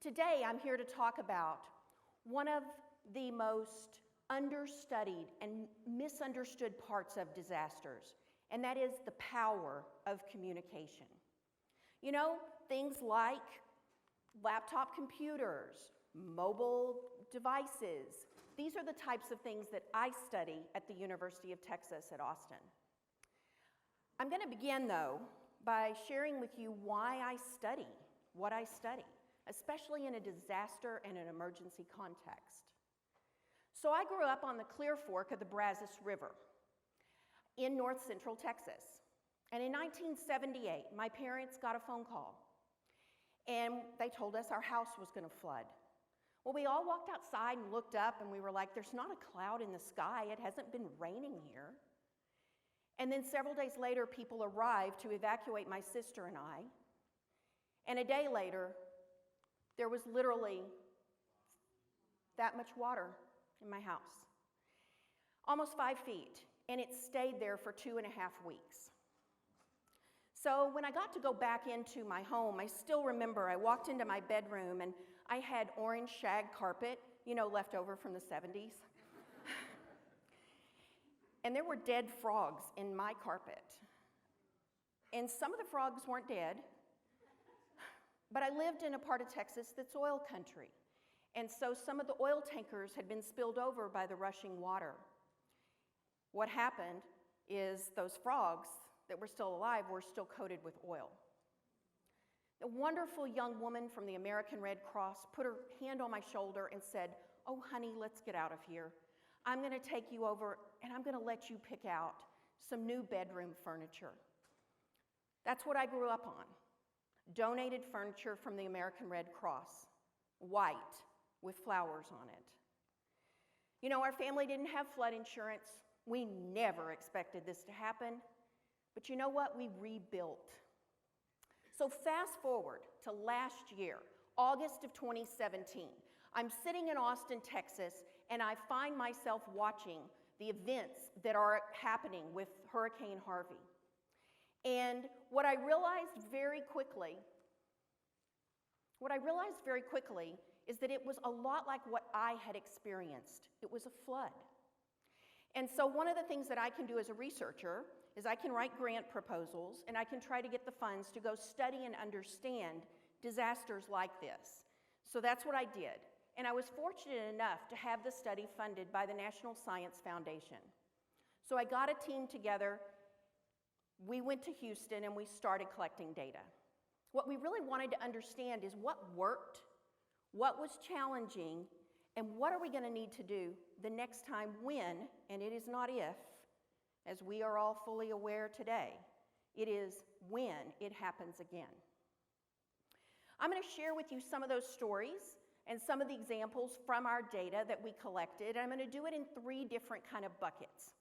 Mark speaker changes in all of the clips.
Speaker 1: Today, I'm here to talk about one of the most understudied and misunderstood parts of disasters, and that is the power of communication. You know, things like laptop computers, mobile devices. These are the types of things that I study at the University of Texas at Austin. I'm going to begin, though, by sharing with you why I study what I study, especially in a disaster and an emergency context. So I grew up on the Clear Fork of the Brazos River in north central Texas. And in 1978, my parents got a phone call, and they told us our house was going to flood. Well, we all walked outside and looked up, and we were like, there's not a cloud in the sky. It hasn't been raining here. And then several days later, people arrived to evacuate my sister and I. And a day later, there was literally that much water in my house, almost 5 feet, and it stayed there for 2.5 weeks. So when I got to go back into my home, I still remember I walked into my bedroom and I had orange shag carpet, you know, left over from the 70s. And there were dead frogs in my carpet. And some of the frogs weren't dead, but I lived in a part of Texas that's oil country. And so some of the oil tankers had been spilled over by the rushing water. What happened is those frogs that were still alive were still coated with oil. A wonderful young woman from the American Red Cross put her hand on my shoulder and said, "Oh, honey, let's get out of here. I'm going to take you over and I'm going to let you pick out some new bedroom furniture." That's what I grew up on. Donated furniture from the American Red Cross, white with flowers on it. You know, our family didn't have flood insurance. We never expected this to happen. But you know what? We rebuilt. So fast forward to last year, August of 2017. I'm sitting in Austin, Texas, and I find myself watching the events that are happening with Hurricane Harvey. And what I realized very quickly is that it was a lot like what I had experienced. It was a flood. And so one of the things that I can do as a researcher is I can write grant proposals and I can try to get the funds to go study and understand disasters like this. So that's what I did. And I was fortunate enough to have the study funded by the National Science Foundation. So I got a team together. We went to Houston and we started collecting data. What we really wanted to understand is what worked, what was challenging, and what are we going to need to do the next time when, and it is not if, as we are all fully aware today, it is when it happens again. I'm going to share with you some of those stories and some of the examples from our data that we collected. I'm going to do it in 3 different kind of buckets.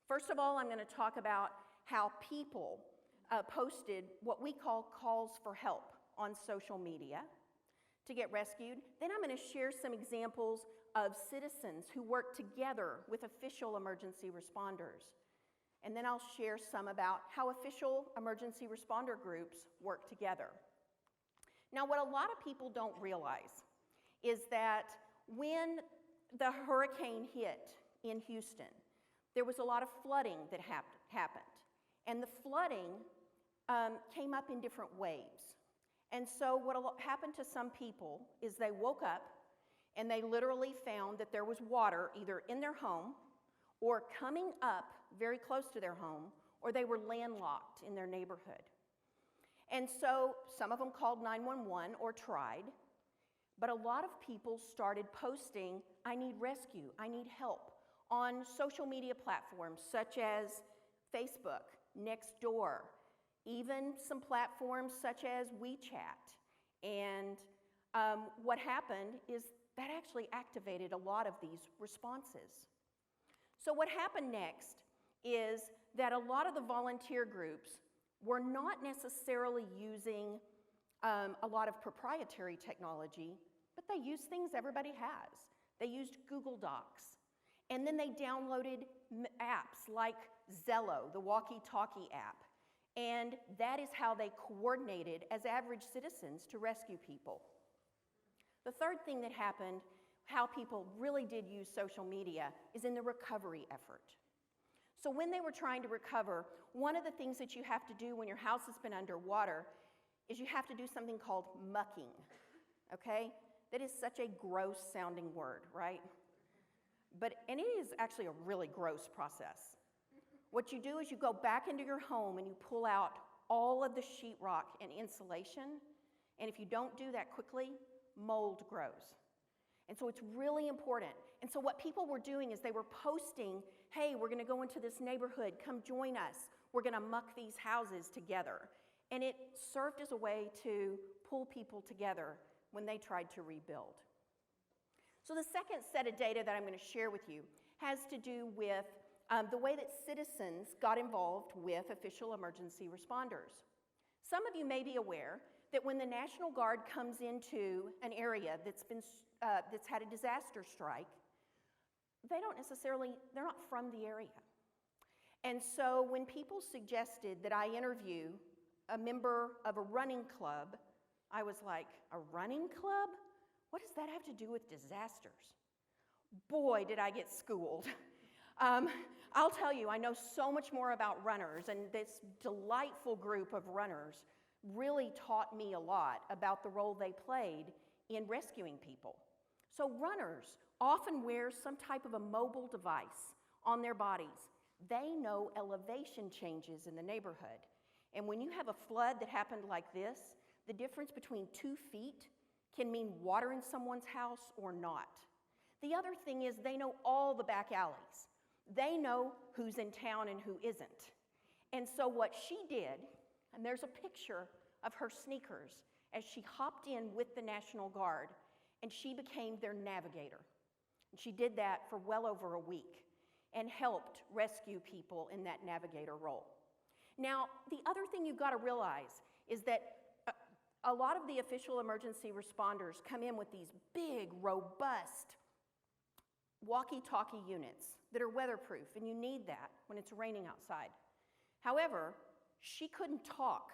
Speaker 1: First of all, I'm going to talk about how people posted what we call calls for help on social media to get rescued. Then I'm going to share some examples of citizens who work together with official emergency responders. And then I'll share some about how official emergency responder groups work together. Now, what a lot of people don't realize is that when the hurricane hit in Houston, there was a lot of flooding that happened. And the flooding came up in different waves. And so what happened to some people is they woke up and they literally found that there was water either in their home or coming up very close to their home, or they were landlocked in their neighborhood. And so some of them called 911 or tried, but a lot of people started posting, "I need rescue, I need help," on social media platforms such as Facebook, Nextdoor, even some platforms such as WeChat. And what happened is that actually activated a lot of these responses. So what happened next is that a lot of the volunteer groups were not necessarily using a lot of proprietary technology, but they used things everybody has. They used Google Docs. And then they downloaded apps like Zello, the walkie-talkie app. And that is how they coordinated as average citizens to rescue people. The third thing that happened, how people really did use social media, is in the recovery effort. So when they were trying to recover, one of the things that you have to do when your house has been underwater is you have to do something called mucking, okay? That is such a gross sounding word, right? And it is actually a really gross process. What you do is you go back into your home and you pull out all of the sheetrock and insulation, and if you don't do that quickly, mold grows. And so it's really important. And so what people were doing is they were posting, hey, we're gonna go into this neighborhood, come join us. We're gonna muck these houses together. And it served as a way to pull people together when they tried to rebuild. So the second set of data that I'm gonna share with you has to do with the way that citizens got involved with official emergency responders. Some of you may be aware that when the National Guard comes into an area that's had a disaster strike, they're not from the area. And so when people suggested that I interview a member of a running club, I was like, a running club? What does that have to do with disasters? Boy, did I get schooled. I'll tell you, I know so much more about runners, and this delightful group of runners really taught me a lot about the role they played in rescuing people. So runners often wear some type of a mobile device on their bodies. They know elevation changes in the neighborhood. And when you have a flood that happened like this, the difference between 2 feet can mean water in someone's house or not. The other thing is they know all the back alleys. They know who's in town and who isn't. And so what she did, and there's a picture of her sneakers as she hopped in with the National Guard, and she became their navigator. And she did that for well over a week and helped rescue people in that navigator role. Now, the other thing you've got to realize is that a lot of the official emergency responders come in with these big, robust walkie-talkie units that are weatherproof, and you need that when it's raining outside. However, she couldn't talk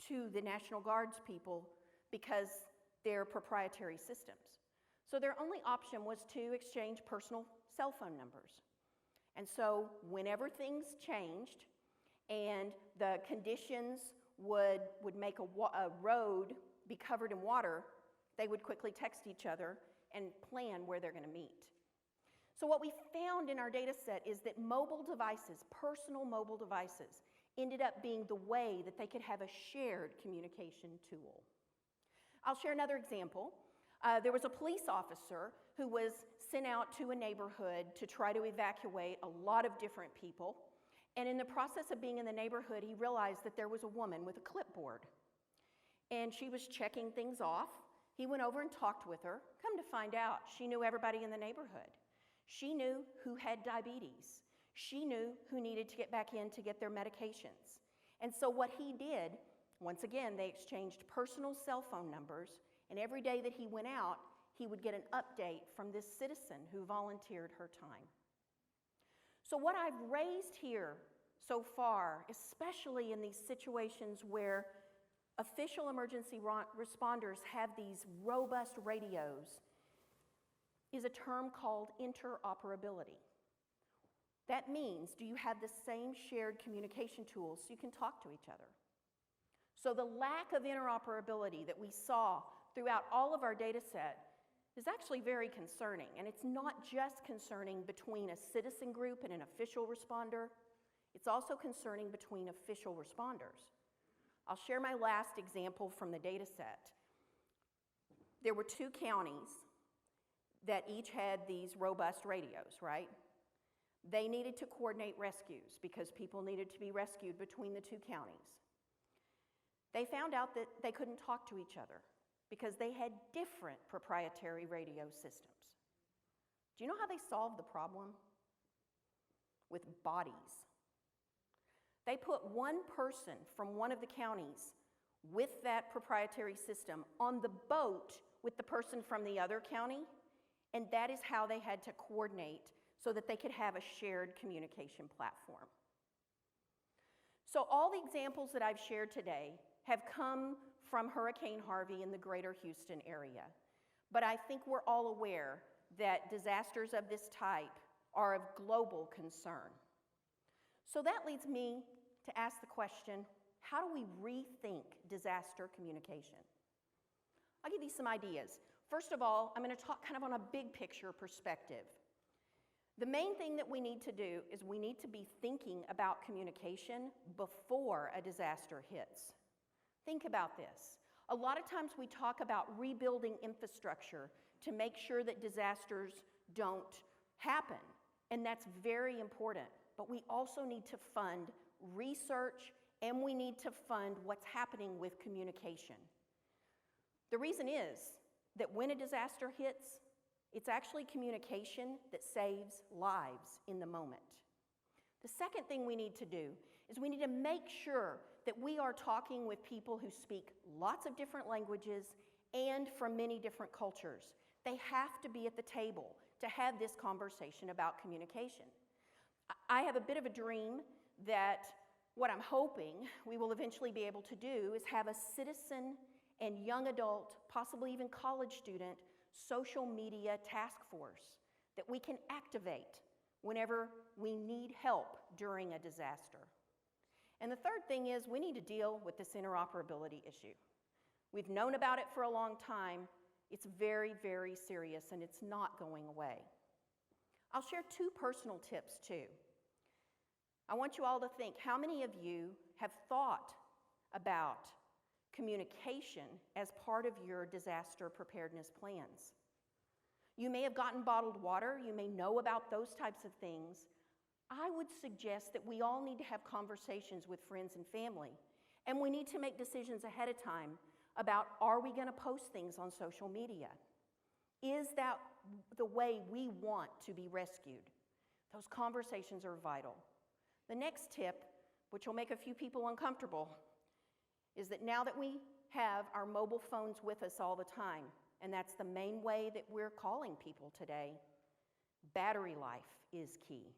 Speaker 1: to the National Guard's people because they're proprietary systems. So their only option was to exchange personal cell phone numbers. And so whenever things changed and the conditions would make a road be covered in water, they would quickly text each other and plan where they're going to meet. So what we found in our data set is that mobile devices, personal mobile devices, ended up being the way that they could have a shared communication tool. I'll share another example. There was a police officer who was sent out to a neighborhood to try to evacuate a lot of different people. And in the process of being in the neighborhood, he realized that there was a woman with a clipboard. And she was checking things off. He went over and talked with her. Come to find out, she knew everybody in the neighborhood. She knew who had diabetes. She knew who needed to get back in to get their medications. And so what he did, once again, they exchanged personal cell phone numbers, and every day that he went out, he would get an update from this citizen who volunteered her time. So what I've raised here so far, especially in these situations where official emergency responders have these robust radios, is a term called interoperability. That means, do you have the same shared communication tools so you can talk to each other? So the lack of interoperability that we saw throughout all of our data set is actually very concerning. And it's not just concerning between a citizen group and an official responder, it's also concerning between official responders. I'll share my last example from the data set. There were 2 counties that each had these robust radios, right? They needed to coordinate rescues because people needed to be rescued between the 2 counties. They found out that they couldn't talk to each other because they had different proprietary radio systems. Do you know how they solved the problem? With bodies. They put one person from one of the counties with that proprietary system on the boat with the person from the other county, and that is how they had to coordinate so that they could have a shared communication platform. So all the examples that I've shared today have come from Hurricane Harvey in the greater Houston area. but I think we're all aware that disasters of this type are of global concern. So that leads me to ask the question, how do we rethink disaster communication? I'll give you some ideas. First of all, I'm going to talk kind of on a big picture perspective. The main thing that we need to do is we need to be thinking about communication before a disaster hits. Think about this. A lot of times we talk about rebuilding infrastructure to make sure that disasters don't happen, and that's very important. But we also need to fund research, and we need to fund what's happening with communication. The reason is that when a disaster hits, it's actually communication that saves lives in the moment. The second thing we need to do is we need to make sure that we are talking with people who speak lots of different languages and from many different cultures. They have to be at the table to have this conversation about communication. I have a bit of a dream that what I'm hoping we will eventually be able to do is have a citizen and young adult, possibly even college student, social media task force that we can activate whenever we need help during a disaster. And the third thing is we need to deal with this interoperability issue. We've known about it for a long time. It's very, very serious, and it's not going away. I'll share 2 personal tips too. I want you all to think, how many of you have thought about communication as part of your disaster preparedness plans? You may have gotten bottled water, you may know about those types of things. I would suggest that we all need to have conversations with friends and family, and we need to make decisions ahead of time about, are we going to post things on social media? Is that the way we want to be rescued? Those conversations are vital. The next tip, which will make a few people uncomfortable, is that now that we have our mobile phones with us all the time, and that's the main way that we're calling people today, battery life is key.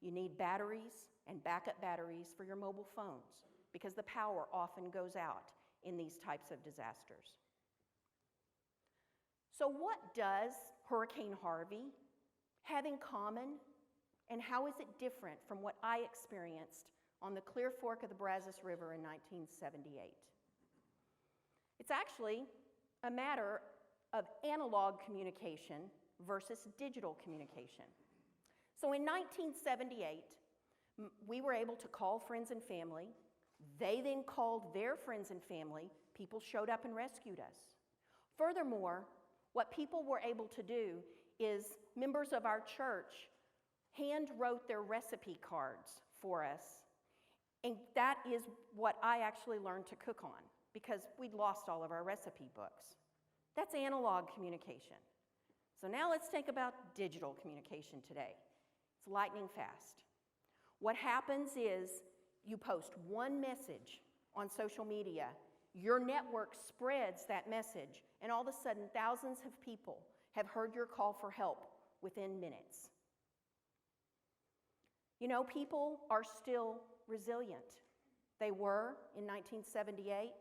Speaker 1: You need batteries and backup batteries for your mobile phones because the power often goes out in these types of disasters. So what does Hurricane Harvey have in common, and how is it different from what I experienced on the Clear Fork of the Brazos River in 1978? It's actually a matter of analog communication versus digital communication. So in 1978, we were able to call friends and family. They then called their friends and family. People showed up and rescued us. Furthermore, what people were able to do is members of our church hand wrote their recipe cards for us, and that is what I actually learned to cook on because we'd lost all of our recipe books. That's analog communication. So now let's think about digital communication today. It's lightning fast. What happens is you post one message on social media, your network spreads that message, and all of a sudden thousands of people have heard your call for help within minutes. You know, people are still resilient. They were in 1978,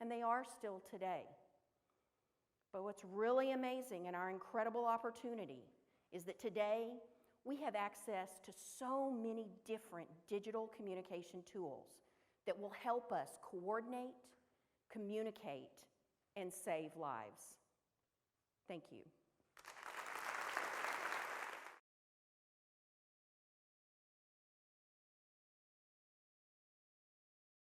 Speaker 1: and they are still today. But what's really amazing and our incredible opportunity is that today we have access to so many different digital communication tools that will help us coordinate, communicate, and save lives. Thank you.